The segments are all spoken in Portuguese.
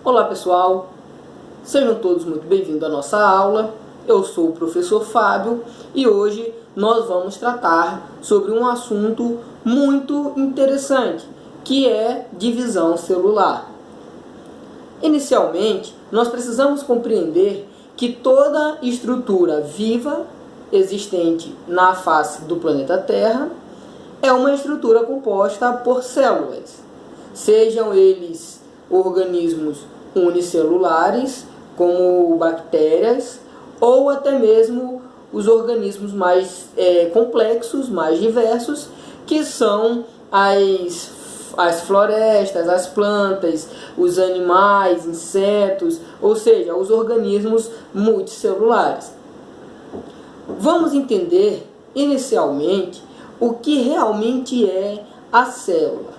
Olá pessoal, sejam todos muito bem-vindos à nossa aula. Eu sou o professor Fábio e hoje nós vamos tratar sobre um assunto muito interessante, que é divisão celular. Inicialmente, nós precisamos compreender que toda estrutura viva existente na face do planeta Terra é uma estrutura composta por células, sejam eles organismos unicelulares, como bactérias, ou até mesmo os organismos mais complexos, mais diversos, que são as florestas, as plantas, os animais, insetos, ou seja, os organismos multicelulares. Vamos entender, inicialmente, o que realmente é a célula.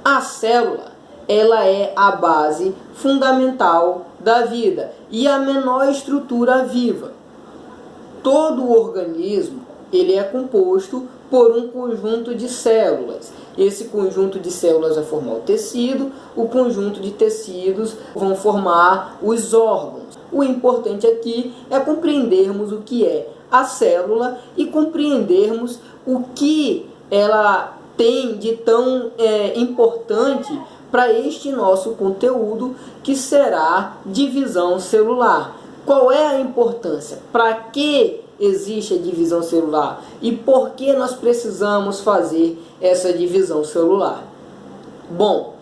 A célula, ela é a base fundamental da vida e a menor estrutura viva. Todo organismo, ele é composto por um conjunto de células. Esse conjunto de células vai formar o tecido, o conjunto de tecidos vão formar os órgãos. O importante aqui é compreendermos o que é a célula e compreendermos o que ela tem de tão importante para este nosso conteúdo, que será divisão celular. Qual é a importância? Para que existe a divisão celular? E por que nós precisamos fazer essa divisão celular? Bom,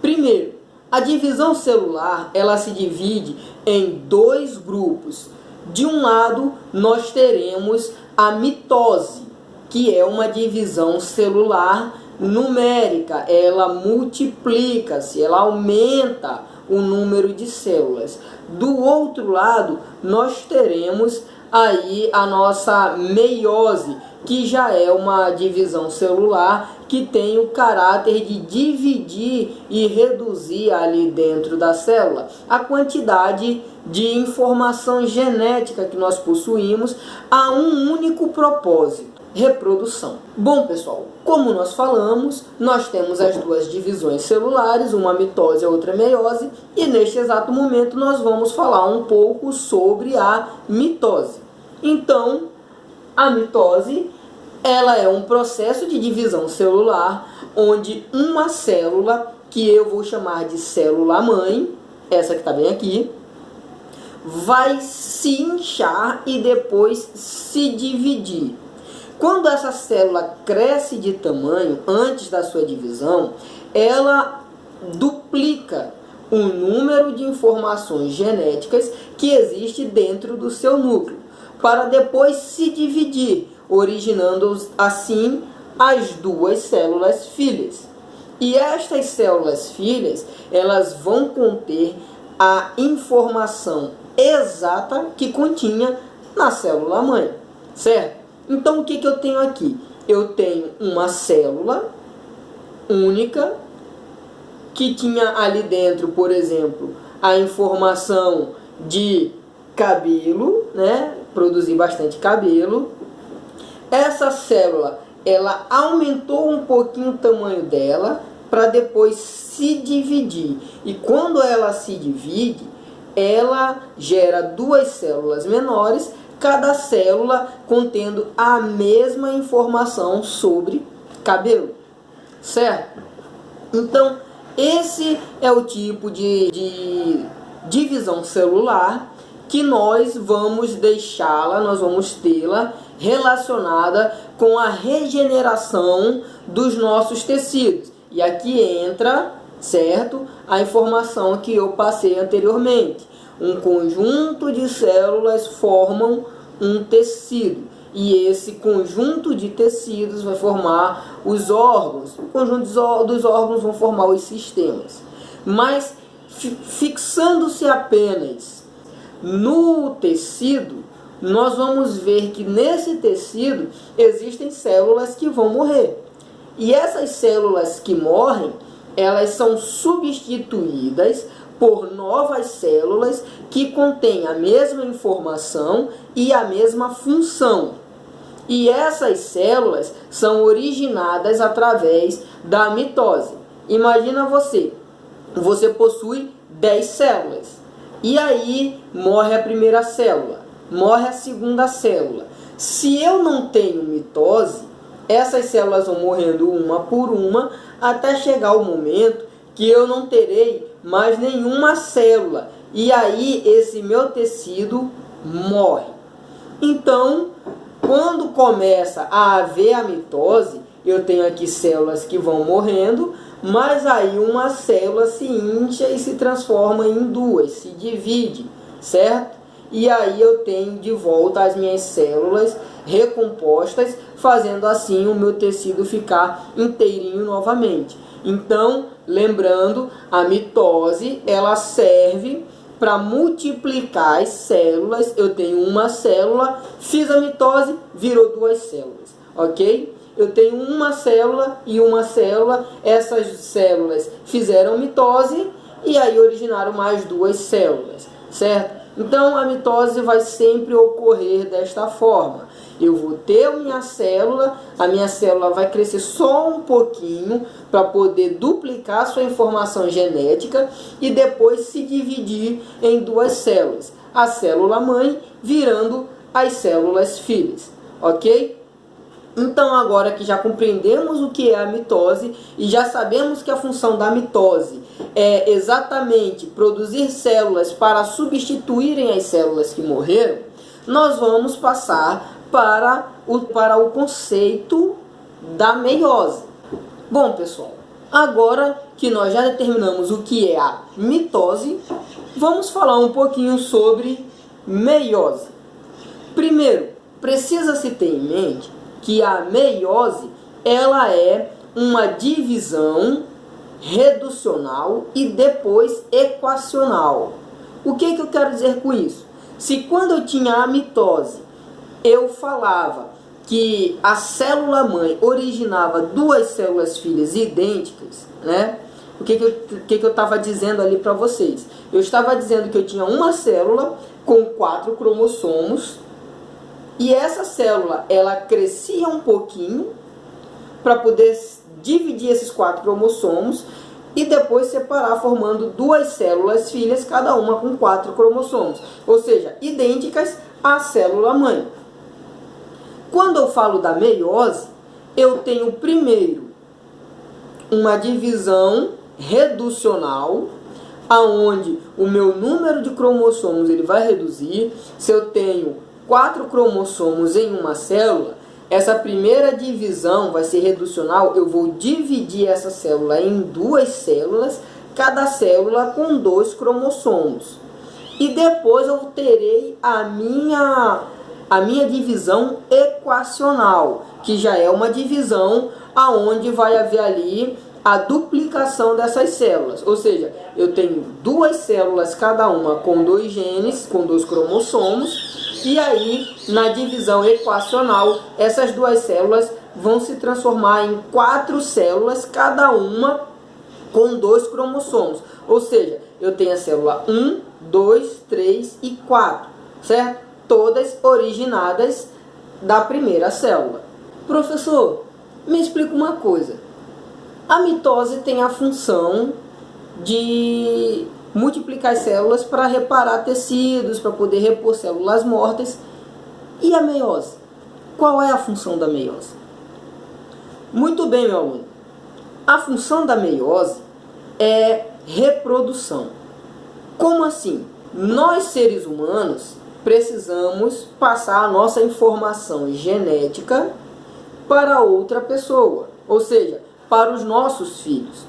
primeiro, a divisão celular, ela se divide em dois grupos. De um lado, nós teremos a mitose, que é uma divisão celular numérica. Ela multiplica-se, ela aumenta o número de células. Do outro lado, nós teremos aí a nossa meiose, que já é uma divisão celular que tem o caráter de dividir e reduzir ali dentro da célula a quantidade de informação genética que nós possuímos a um único propósito: reprodução. Bom pessoal, como nós falamos, nós temos as duas divisões celulares, uma mitose e a outra meiose, e neste exato momento nós vamos falar um pouco sobre a mitose. Então, a mitose, ela é um processo de divisão celular onde uma célula, que eu vou chamar de célula-mãe, essa que está bem aqui, vai se inchar e depois se dividir. Quando essa célula cresce de tamanho, antes da sua divisão, ela duplica o número de informações genéticas que existe dentro do seu núcleo, para depois se dividir, originando assim as duas células filhas. E estas células filhas, elas vão conter a informação exata que continha na célula-mãe, certo? Então, o que eu tenho aqui? Eu tenho uma célula única que tinha ali dentro, por exemplo, a informação de cabelo, né? Produzir bastante cabelo. Essa célula, ela aumentou um pouquinho o tamanho dela para depois se dividir. E quando ela se divide, ela gera duas células menores, cada célula contendo a mesma informação sobre cabelo, certo? Então, esse é o tipo de divisão celular que nós vamos deixá-la, nós vamos tê-la relacionada com a regeneração dos nossos tecidos. E aqui entra, certo, a informação que eu passei anteriormente. Um conjunto de células formam um tecido, e esse conjunto de tecidos vai formar os órgãos. O conjunto dos órgãos vão formar os sistemas. Mas, fixando-se apenas no tecido, nós vamos ver que nesse tecido existem células que vão morrer. E essas células que morrem, elas são substituídas por novas células que contêm a mesma informação e a mesma função. E essas células são originadas através da mitose. Imagina você, você possui 10 células. E aí morre a primeira célula, morre a segunda célula. Se eu não tenho mitose, essas células vão morrendo uma por uma até chegar o momento que eu não terei mais nenhuma célula. E aí esse meu tecido morre. Então, quando começa a haver a mitose, eu tenho aqui células que vão morrendo, mas aí uma célula se incha e se transforma em duas, se divide, certo? E aí eu tenho de volta as minhas células recompostas, fazendo assim o meu tecido ficar inteirinho novamente. Então, lembrando, a mitose, ela serve para multiplicar as células. Eu tenho uma célula, fiz a mitose, virou duas células, ok? Eu tenho uma célula e uma célula, essas células fizeram mitose e aí originaram mais duas células, certo? Então a mitose vai sempre ocorrer desta forma. Eu vou ter a minha célula vai crescer só um pouquinho para poder duplicar sua informação genética e depois se dividir em duas células. A célula mãe virando as células filhas, ok? Então, agora que já compreendemos o que é a mitose e já sabemos que a função da mitose é exatamente produzir células para substituírem as células que morreram, nós vamos passar para o conceito da meiose. Bom, pessoal, agora que nós já determinamos o que é a mitose, vamos falar um pouquinho sobre meiose. Primeiro, precisa-se ter em mente que a meiose, ela é uma divisão reducional e depois equacional. O que eu quero dizer com isso? Se quando eu tinha a mitose, eu falava que a célula mãe originava duas células filhas idênticas, né? O que eu estava dizendo ali para vocês? Eu estava dizendo que eu tinha uma célula com 4 cromossomos, e essa célula, ela crescia um pouquinho para poder dividir esses 4 cromossomos e depois separar, formando duas células filhas, cada uma com 4 cromossomos, ou seja, idênticas à célula mãe. Quando eu falo da meiose, eu tenho primeiro uma divisão reducional, aonde o meu número de cromossomos ele vai reduzir. Se eu tenho 4 cromossomos em uma célula, essa primeira divisão vai ser reducional. Eu vou dividir essa célula em duas células, cada célula com 2 cromossomos. E depois eu terei a minha divisão equacional, que já é uma divisão aonde vai haver ali a duplicação dessas células. Ou seja, eu tenho duas células, cada uma com 2 genes, com 2 cromossomos. E aí, na divisão equacional, essas duas células vão se transformar em 4 células, cada uma com 2 cromossomos. Ou seja, eu tenho a célula 1, 2, 3 e 4, certo? Todas originadas da primeira célula. Professor, me explica uma coisa. A mitose tem a função de multiplicar as células para reparar tecidos, para poder repor células mortas. E a meiose? Qual é a função da meiose? Muito bem, meu aluno. A função da meiose é reprodução. Como assim? Nós, seres humanos, precisamos passar a nossa informação genética para outra pessoa, ou seja, para os nossos filhos.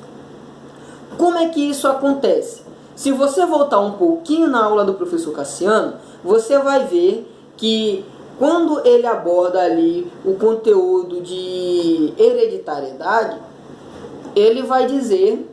Como é que isso acontece? Se você voltar um pouquinho na aula do professor Cassiano, você vai ver que quando ele aborda ali o conteúdo de hereditariedade, ele vai dizer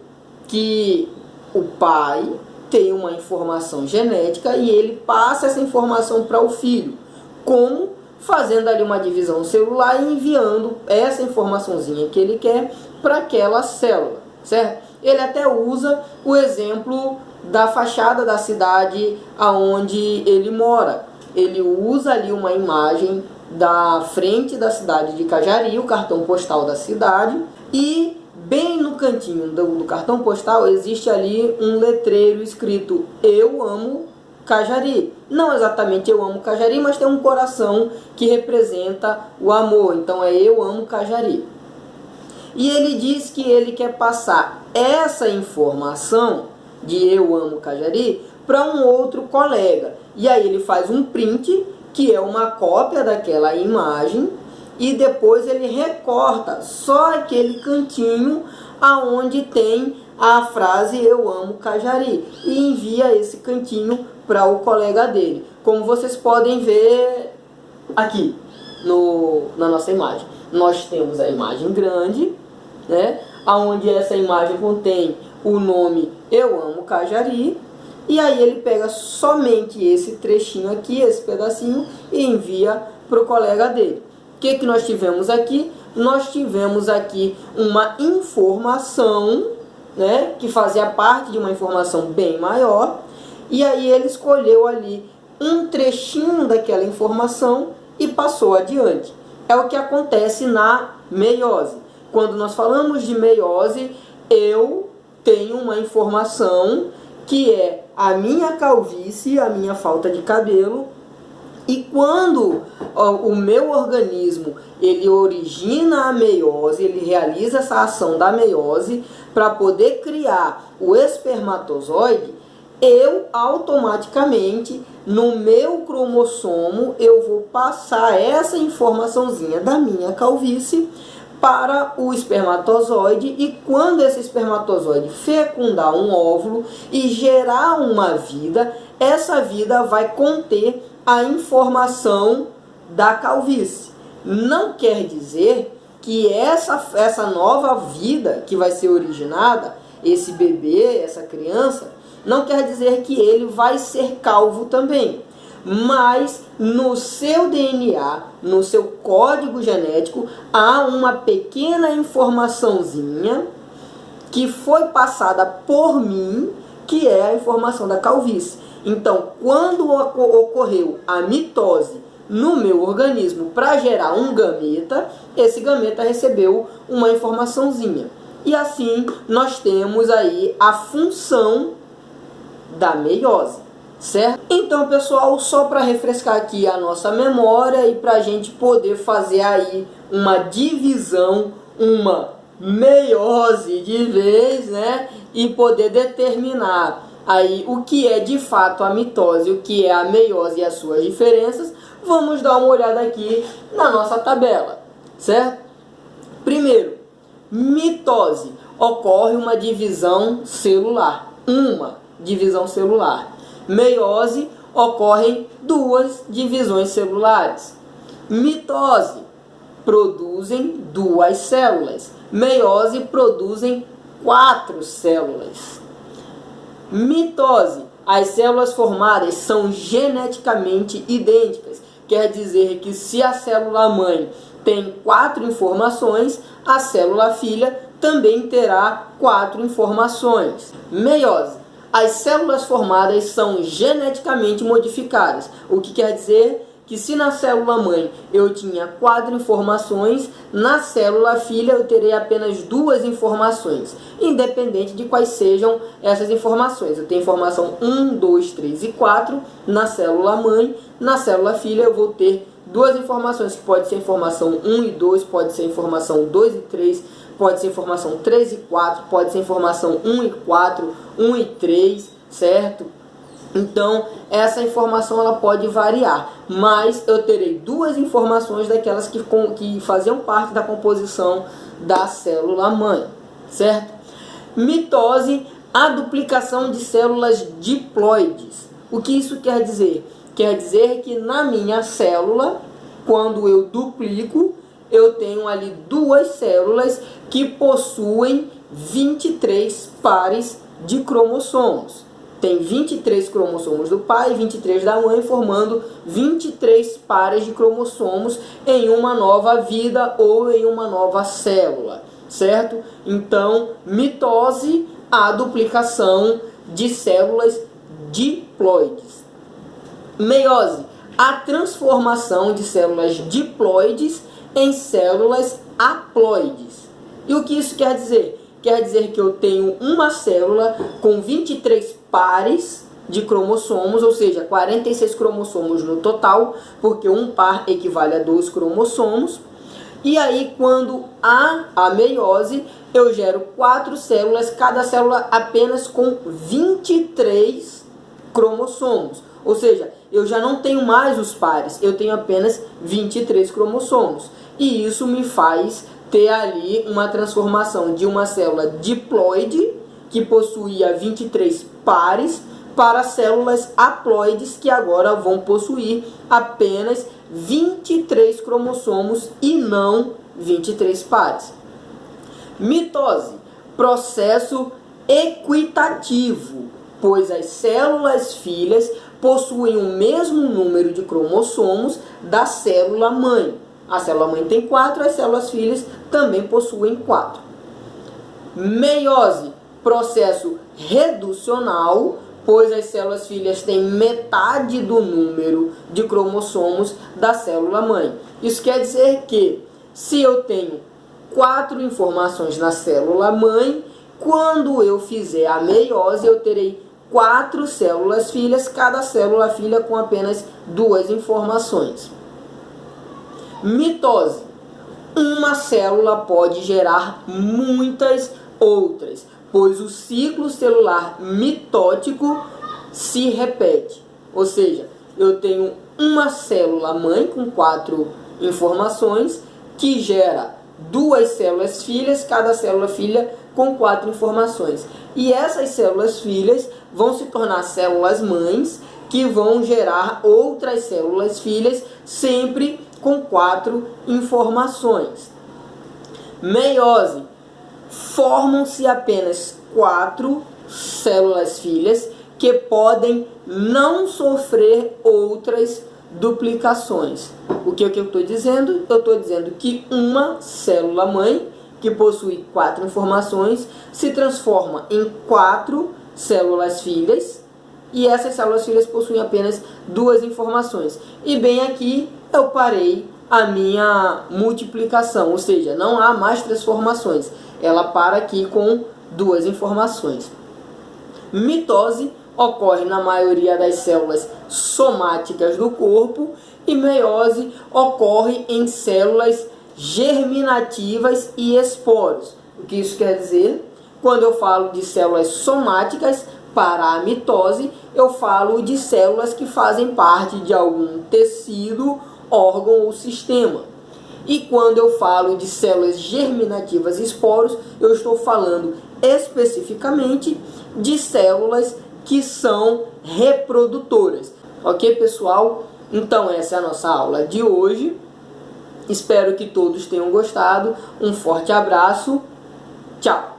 que o pai tem uma informação genética e ele passa essa informação para o filho. Como? Fazendo ali uma divisão celular e enviando essa informaçãozinha que ele quer para aquela célula, certo? Ele até usa o exemplo da fachada da cidade aonde ele mora. Ele usa ali uma imagem da frente da cidade de Cajari, o cartão postal da cidade, e bem no cantinho do cartão postal existe ali um letreiro escrito "Eu amo Cajari". Não exatamente "Eu amo Cajari", mas tem um coração que representa o amor. Então é "Eu amo Cajari". E ele diz que ele quer passar essa informação de "Eu amo Cajari" para um outro colega. E aí ele faz um print, que é uma cópia daquela imagem, e depois ele recorta só aquele cantinho aonde tem a frase "Eu amo Cajari" e envia esse cantinho para o colega dele. Como vocês podem ver aqui na nossa imagem. Nós temos a imagem grande, né, aonde essa imagem contém o nome "Eu amo Cajari", e aí ele pega somente esse trechinho aqui, esse pedacinho, e envia para o colega dele. O que nós tivemos aqui? Nós tivemos aqui uma informação, né, que fazia parte de uma informação bem maior, e aí ele escolheu ali um trechinho daquela informação e passou adiante. É o que acontece na meiose. Quando nós falamos de meiose, eu tenho uma informação que é a minha calvície, a minha falta de cabelo, e quando o meu organismo ele origina a meiose, ele realiza essa ação da meiose para poder criar o espermatozoide, eu automaticamente, no meu cromossomo, eu vou passar essa informaçãozinha da minha calvície para o espermatozoide, e quando esse espermatozoide fecundar um óvulo e gerar uma vida, essa vida vai conter a informação da calvície. Não quer dizer que essa nova vida que vai ser originada, esse bebê, essa criança, não quer dizer que ele vai ser calvo também. Mas no seu DNA, no seu código genético, há uma pequena informaçãozinha que foi passada por mim, que é a informação da calvície. Então, quando ocorreu a mitose no meu organismo para gerar um gameta, esse gameta recebeu uma informaçãozinha. E assim nós temos aí a função da meiose, certo? Então, pessoal, só para refrescar aqui a nossa memória e para a gente poder fazer aí uma divisão, uma meiose de vez, né? E poder determinar aí o que é de fato a mitose, o que é a meiose e as suas diferenças, vamos dar uma olhada aqui na nossa tabela, certo? Primeiro, mitose. Ocorre uma divisão celular. Meiose, ocorrem duas divisões celulares. Mitose, produzem duas células. Meiose, produzem 4 células. Mitose, as células formadas são geneticamente idênticas. Quer dizer que se a célula mãe tem 4 informações, a célula filha também terá 4 informações. Meiose, as células formadas são geneticamente modificadas. O que quer dizer que se na célula mãe eu tinha 4 informações, na célula filha eu terei apenas 2 informações, independente de quais sejam essas informações. Eu tenho informação 1, 2, 3 e 4 na célula mãe, na célula filha eu vou ter 2 informações, que pode ser informação 1 e 2, pode ser informação 2 e 3, pode ser informação 3 e 4, pode ser informação 1 e 4, 1 e 3, certo? Então, essa informação ela pode variar, mas eu terei 2 informações daquelas que faziam parte da composição da célula mãe, certo? Mitose, a duplicação de células diploides. O que isso quer dizer? Quer dizer que na minha célula, quando eu duplico, eu tenho ali 2 células que possuem 23 pares de cromossomos. Tem 23 cromossomos do pai e 23 da mãe, formando 23 pares de cromossomos em uma nova vida ou em uma nova célula, certo? Então, mitose, a duplicação de células diploides. Meiose, a transformação de células diploides em células haploides. E o que isso quer dizer? quer dizer que eu tenho uma célula com 23 pares de cromossomos, ou seja, 46 cromossomos no total, porque um par equivale a 2 cromossomos. E aí, quando há a meiose, eu gero 4 células, cada célula apenas com 23 cromossomos. Ou seja, eu já não tenho mais os pares, eu tenho apenas 23 cromossomos. E isso me faz ter ali uma transformação de uma célula diploide, que possuía 23 pares, para células haploides, que agora vão possuir apenas 23 cromossomos e não 23 pares. Mitose, processo equitativo, pois as células filhas possuem o mesmo número de cromossomos da célula mãe. A célula mãe tem 4, as células filhas também possuem 4. Meiose, processo reducional, pois as células filhas têm metade do número de cromossomos da célula mãe. Isso quer dizer que, se eu tenho 4 informações na célula mãe, quando eu fizer a meiose, eu terei 4 células filhas, cada célula filha com apenas 2 informações. Mitose. Uma célula pode gerar muitas outras, pois o ciclo celular mitótico se repete. Ou seja, eu tenho uma célula mãe com 4 informações que gera 2 células filhas, cada célula filha com 4 informações. E essas células filhas vão se tornar células mães que vão gerar outras células filhas sempre com 4 informações. Meiose. Formam-se apenas 4 células filhas que podem não sofrer outras duplicações. O que eu estou dizendo? Eu estou dizendo que uma célula mãe, que possui 4 informações, se transforma em 4 células filhas, e essas células filhas possuem apenas 2 informações. E bem aqui eu parei a minha multiplicação, ou seja, não há mais transformações. Ela para aqui com 2 informações. Mitose ocorre na maioria das células somáticas do corpo e meiose ocorre em células germinativas e esporos. O que isso quer dizer? Quando eu falo de células somáticas, para a mitose, eu falo de células que fazem parte de algum tecido, órgão ou sistema. E quando eu falo de células germinativas e esporos, eu estou falando especificamente de células que são reprodutoras. Ok, pessoal? Então essa é a nossa aula de hoje. Espero que todos tenham gostado. Um forte abraço. Tchau!